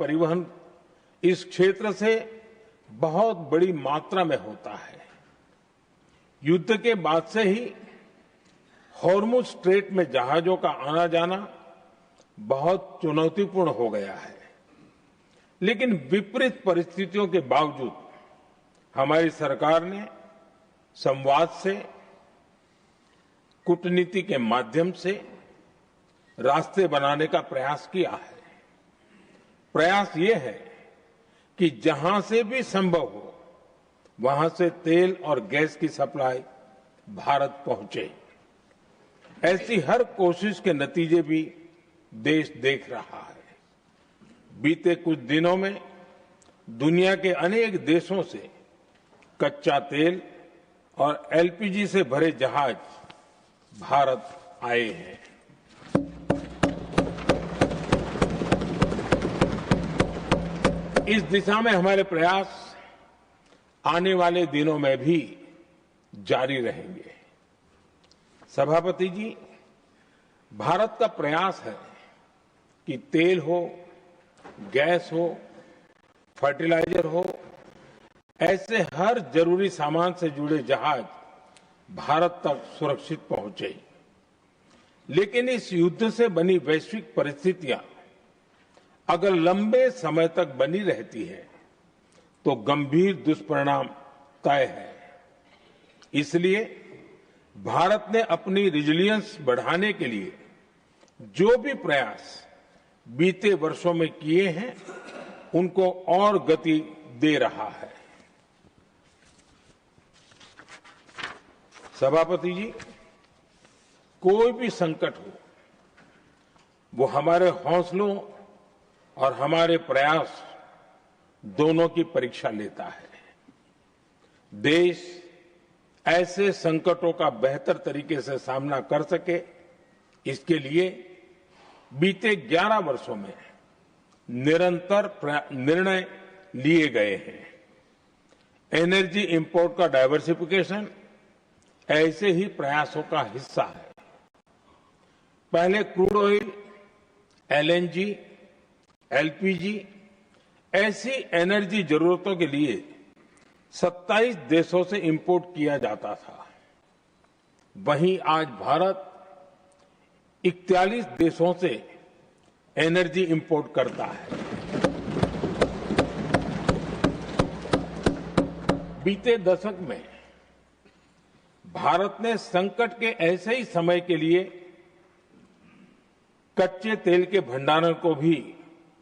परिवहन इस क्षेत्र से बहुत बड़ी मात्रा में होता है। युद्ध के बाद से ही हॉर्मुज स्ट्रेट में जहाजों का आना जाना बहुत चुनौतीपूर्ण हो गया है, लेकिन विपरीत परिस्थितियों के बावजूद हमारी सरकार ने संवाद से, कूटनीति के माध्यम से रास्ते बनाने का प्रयास किया है। प्रयास ये है कि जहां से भी संभव हो वहां से तेल और गैस की सप्लाई भारत पहुंचे। ऐसी हर कोशिश के नतीजे भी देश देख रहा है। बीते कुछ दिनों में दुनिया के अनेक देशों से कच्चा तेल और एलपीजी से भरे जहाज भारत आए हैं। इस दिशा में हमारे प्रयास आने वाले दिनों में भी जारी रहेंगे। सभापति जी, भारत का प्रयास है कि तेल हो, गैस हो, फर्टिलाइजर हो, ऐसे हर जरूरी सामान से जुड़े जहाज भारत तक सुरक्षित पहुंचे। लेकिन इस युद्ध से बनी वैश्विक परिस्थितियां अगर लंबे समय तक बनी रहती है तो गंभीर दुष्परिणाम तय है। इसलिए भारत ने अपनी रेजिलियंस बढ़ाने के लिए जो भी प्रयास बीते वर्षों में किए हैं, उनको और गति दे रहा है। सभापति जी, कोई भी संकट हो, वो हमारे हौसलों और हमारे प्रयास दोनों की परीक्षा लेता है। देश ऐसे संकटों का बेहतर तरीके से सामना कर सके, इसके लिए बीते 11 वर्षों में निरंतर निर्णय लिए गए हैं। एनर्जी इंपोर्ट का डाइवर्सिफिकेशन ऐसे ही प्रयासों का हिस्सा है। पहले क्रूड ऑयल, एलएनजी, एलपीजी ऐसी एनर्जी जरूरतों के लिए 27 देशों से इंपोर्ट किया जाता था। वहीं आज भारत 41 देशों से एनर्जी इंपोर्ट करता है। बीते दशक में भारत ने संकट के ऐसे ही समय के लिए कच्चे तेल के भंडारण को भी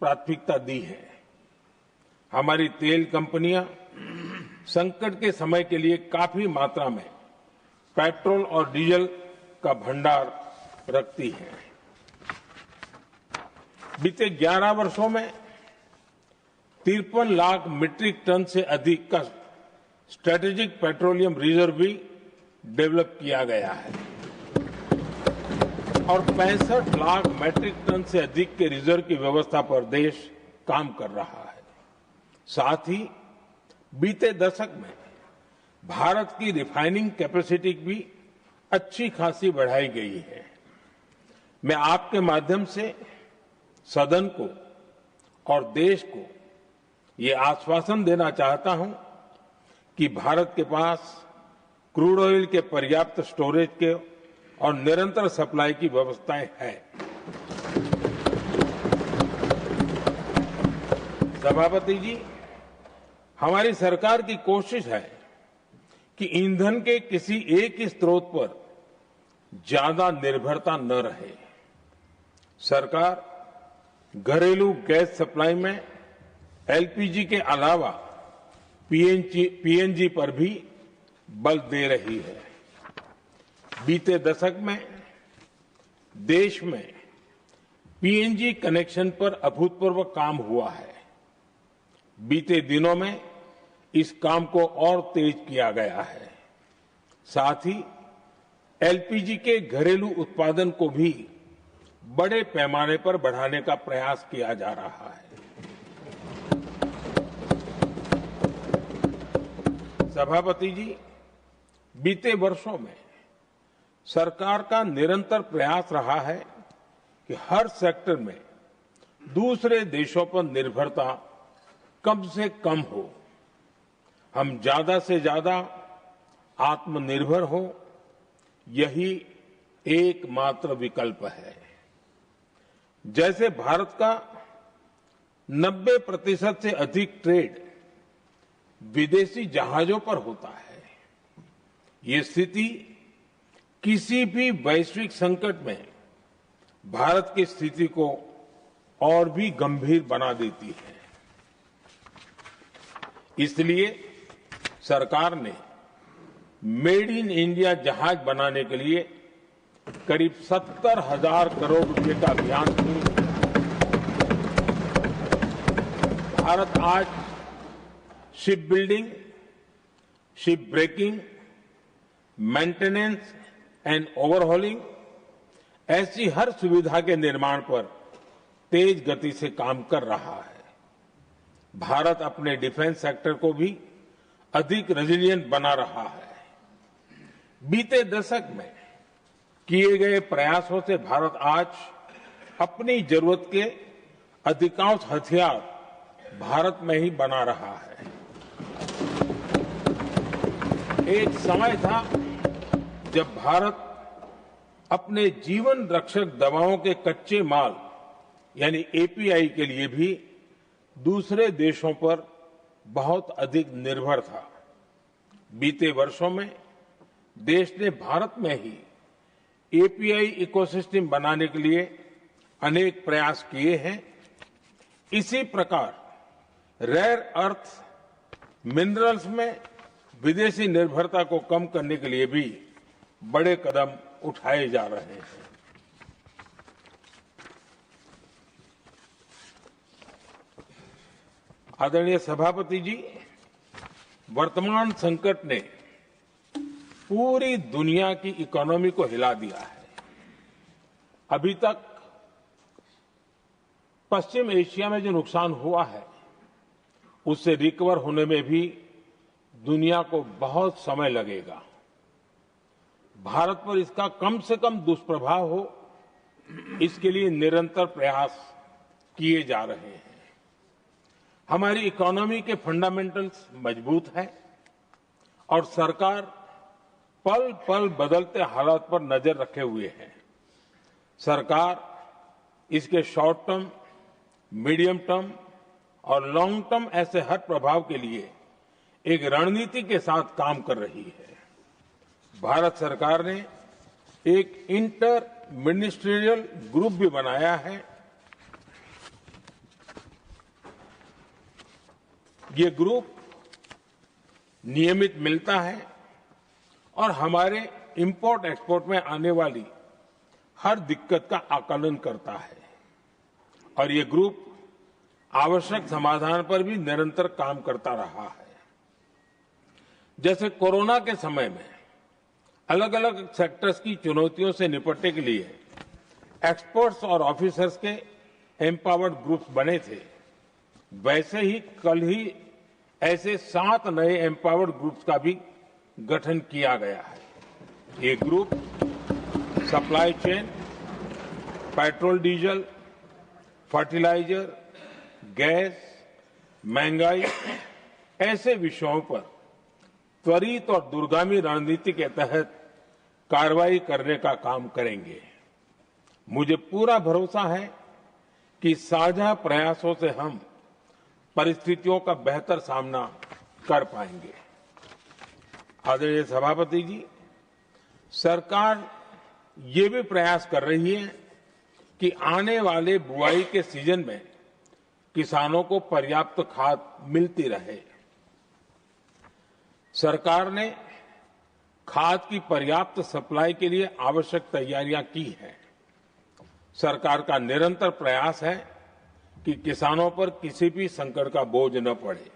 प्राथमिकता दी है। हमारी तेल कंपनियां संकट के समय के लिए काफी मात्रा में पेट्रोल और डीजल का भंडार रखती है। बीते 11 वर्षों में 53 लाख मीट्रिक टन से अधिक का स्ट्रेटेजिक पेट्रोलियम रिजर्व भी डेवलप किया गया है और 65 लाख मैट्रिक टन से अधिक के रिजर्व की व्यवस्था पर देश काम कर रहा है। साथ ही बीते दशक में भारत की रिफाइनिंग कैपेसिटी भी अच्छी खासी बढ़ाई गई है। मैं आपके माध्यम से सदन को और देश को ये आश्वासन देना चाहता हूं कि भारत के पास क्रूड ऑयल के पर्याप्त स्टोरेज के और निरंतर सप्लाई की व्यवस्थाएं हैं। सभापति जी, हमारी सरकार की कोशिश है कि ईंधन के किसी एक ही स्रोत पर ज्यादा निर्भरता न रहे। सरकार घरेलू गैस सप्लाई में एलपीजी के अलावा पीएनजी पर भी बल दे रही है। बीते दशक में देश में पीएनजी कनेक्शन पर अभूतपूर्व काम हुआ है। बीते दिनों में इस काम को और तेज किया गया है। साथ ही एलपीजी के घरेलू उत्पादन को भी बड़े पैमाने पर बढ़ाने का प्रयास किया जा रहा है। सभापति जी, बीते वर्षों में सरकार का निरंतर प्रयास रहा है कि हर सेक्टर में दूसरे देशों पर निर्भरता कम से कम हो, हम ज्यादा से ज्यादा आत्मनिर्भर हो, यही एकमात्र विकल्प है। जैसे भारत का 90% से अधिक ट्रेड विदेशी जहाजों पर होता है, ये स्थिति किसी भी वैश्विक संकट में भारत की स्थिति को और भी गंभीर बना देती है। इसलिए सरकार ने मेड इन इंडिया जहाज बनाने के लिए करीब 70,000 करोड़ रुपए का अभियान शुरू किया। भारत आज ship building, ship breaking, maintenance and overhauling ऐसी हर सुविधा के निर्माण पर तेज गति से काम कर रहा है। भारत अपने डिफेंस सेक्टर को भी अधिक रेजिलिएंट बना रहा है। बीते दशक में किए गए प्रयासों से भारत आज अपनी जरूरत के अधिकांश हथियार भारत में ही बना रहा है। एक समय था जब भारत अपने जीवन रक्षक दवाओं के कच्चे माल यानी एपीआई के लिए भी दूसरे देशों पर बहुत अधिक निर्भर था। बीते वर्षों में देश ने भारत में ही एपीआई इकोसिस्टम बनाने के लिए अनेक प्रयास किए हैं। इसी प्रकार रेयर अर्थ मिनरल्स में विदेशी निर्भरता को कम करने के लिए भी बड़े कदम उठाए जा रहे हैं। आदरणीय सभापति जी, वर्तमान संकट ने पूरी दुनिया की इकोनॉमी को हिला दिया है। अभी तक पश्चिम एशिया में जो नुकसान हुआ है उससे रिकवर होने में भी दुनिया को बहुत समय लगेगा। भारत पर इसका कम से कम दुष्प्रभाव हो, इसके लिए निरंतर प्रयास किए जा रहे हैं। हमारी इकोनॉमी के फंडामेंटल्स मजबूत हैं और सरकार पल पल बदलते हालात पर नजर रखे हुए है। सरकार इसके शॉर्ट टर्म, मीडियम टर्म और लॉन्ग टर्म ऐसे हर प्रभाव के लिए एक रणनीति के साथ काम कर रही है। भारत सरकार ने एक इंटर मिनिस्ट्रियल ग्रुप भी बनाया है। ये ग्रुप नियमित मिलता है और हमारे इंपोर्ट एक्सपोर्ट में आने वाली हर दिक्कत का आकलन करता है और ये ग्रुप आवश्यक समाधान पर भी निरंतर काम करता रहा है। जैसे कोरोना के समय में अलग अलग सेक्टर्स की चुनौतियों से निपटने के लिए एक्सपर्ट्स और ऑफिसर्स के एम्पावर्ड ग्रुप्स बने थे, वैसे ही कल ही ऐसे 7 नए एम्पावर्ड ग्रुप्स का भी गठन किया गया है। ये group supply chain, petrol diesel, fertiliser, gas, महंगाई ऐसे विषयों पर त्वरित और दूरगामी रणनीति के तहत कार्रवाई करने का काम करेंगे। मुझे पूरा भरोसा है कि साझा प्रयासों से हम परिस्थितियों का बेहतर सामना कर पाएंगे। आदरणीय सभापति जी, सरकार ये भी प्रयास कर रही है कि आने वाले बुआई के सीजन में किसानों को पर्याप्त खाद मिलती रहे। सरकार ने खाद की पर्याप्त सप्लाई के लिए आवश्यक तैयारियां की हैं। सरकार का निरंतर प्रयास है कि किसानों पर किसी भी संकट का बोझ न पड़े।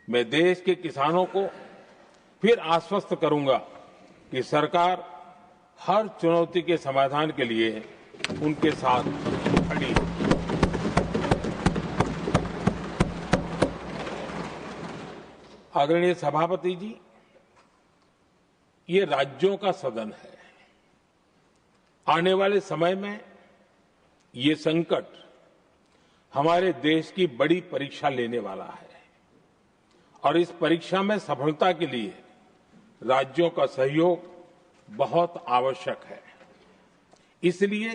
मैं देश के किसानों को फिर आश्वस्त करूंगा कि सरकार हर चुनौती के समाधान के लिए उनके साथ खड़ी है। आदरणीय सभापति जी, ये राज्यों का सदन है। आने वाले समय में ये संकट हमारे देश की बड़ी परीक्षा लेने वाला है और इस परीक्षा में सफलता के लिए राज्यों का सहयोग बहुत आवश्यक है। इसलिए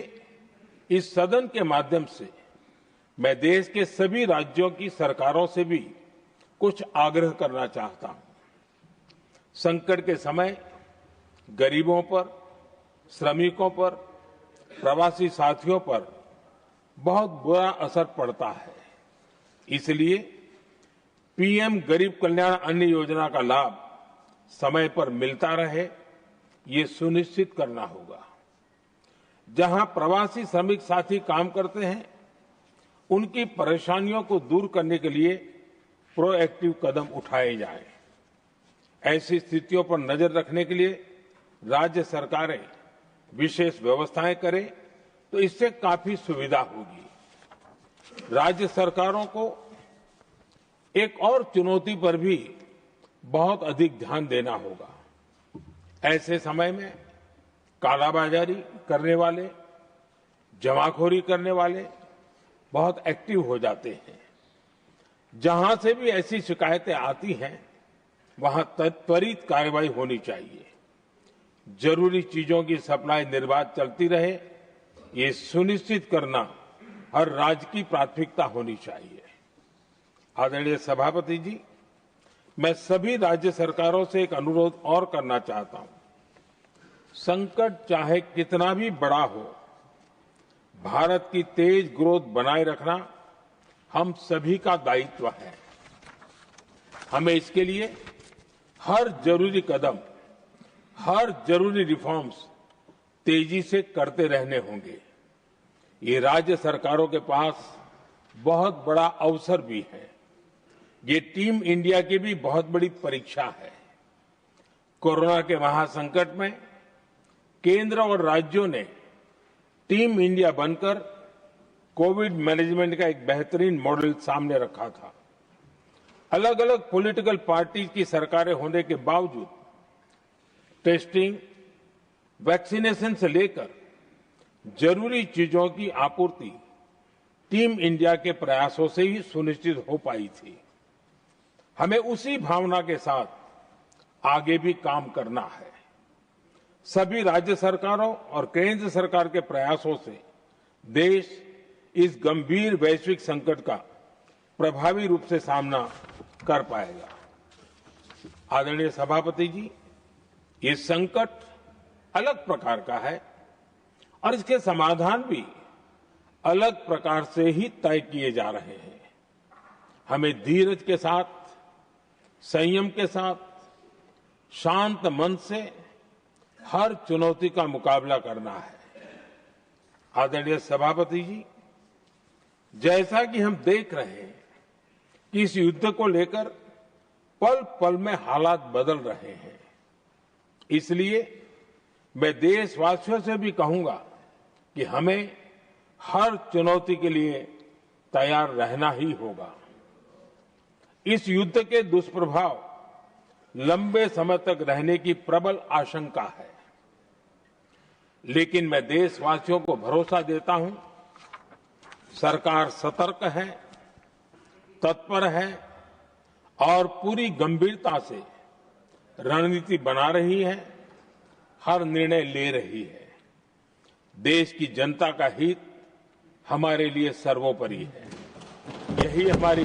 इस सदन के माध्यम से मैं देश के सभी राज्यों की सरकारों से भी कुछ आग्रह करना चाहता हूं। संकट के समय गरीबों पर, श्रमिकों पर, प्रवासी साथियों पर बहुत बुरा असर पड़ता है। इसलिए पीएम गरीब कल्याण अन्न योजना का लाभ समय पर मिलता रहे, ये सुनिश्चित करना होगा। जहां प्रवासी श्रमिक साथी काम करते हैं, उनकी परेशानियों को दूर करने के लिए प्रोएक्टिव कदम उठाए जाएं। ऐसी स्थितियों पर नजर रखने के लिए राज्य सरकारें विशेष व्यवस्थाएं करें तो इससे काफी सुविधा होगी। राज्य सरकारों को एक और चुनौती पर भी बहुत अधिक ध्यान देना होगा। ऐसे समय में कालाबाजारी करने वाले, जमाखोरी करने वाले बहुत एक्टिव हो जाते हैं। जहां से भी ऐसी शिकायतें आती हैं, वहां त्वरित कार्रवाई होनी चाहिए। जरूरी चीजों की सप्लाई निर्बाध चलती रहे, ये सुनिश्चित करना हर राज्य की प्राथमिकता होनी चाहिए। आदरणीय सभापति जी, मैं सभी राज्य सरकारों से एक अनुरोध और करना चाहता हूं। संकट चाहे कितना भी बड़ा हो, भारत की तेज ग्रोथ बनाए रखना हम सभी का दायित्व है। हमें इसके लिए हर जरूरी कदम, हर जरूरी रिफॉर्म्स तेजी से करते रहने होंगे। ये राज्य सरकारों के पास बहुत बड़ा अवसर भी है। ये टीम इंडिया की भी बहुत बड़ी परीक्षा है। कोरोना के महासंकट में केंद्र और राज्यों ने टीम इंडिया बनकर कोविड मैनेजमेंट का एक बेहतरीन मॉडल सामने रखा था। अलग अलग पॉलिटिकल पार्टी की सरकारें होने के बावजूद टेस्टिंग, वैक्सीनेशन से लेकर जरूरी चीजों की आपूर्ति टीम इंडिया के प्रयासों से ही सुनिश्चित हो पाई थी। हमें उसी भावना के साथ आगे भी काम करना है। सभी राज्य सरकारों और केंद्र सरकार के प्रयासों से देश इस गंभीर वैश्विक संकट का प्रभावी रूप से सामना कर पाएगा। आदरणीय सभापति जी, ये संकट अलग प्रकार का है और इसके समाधान भी अलग प्रकार से ही तय किए जा रहे हैं। हमें धीरज के साथ, संयम के साथ, शांत मन से हर चुनौती का मुकाबला करना है। आदरणीय सभापति जी, जैसा कि हम देख रहे हैं कि इस युद्ध को लेकर पल पल में हालात बदल रहे हैं, इसलिए मैं देशवासियों से भी कहूंगा कि हमें हर चुनौती के लिए तैयार रहना ही होगा। इस युद्ध के दुष्प्रभाव लंबे समय तक रहने की प्रबल आशंका है, लेकिन मैं देशवासियों को भरोसा देता हूं, सरकार सतर्क है, तत्पर है और पूरी गंभीरता से रणनीति बना रही है, हर निर्णय ले रही है। देश की जनता का हित हमारे लिए सर्वोपरि है। यही हमारी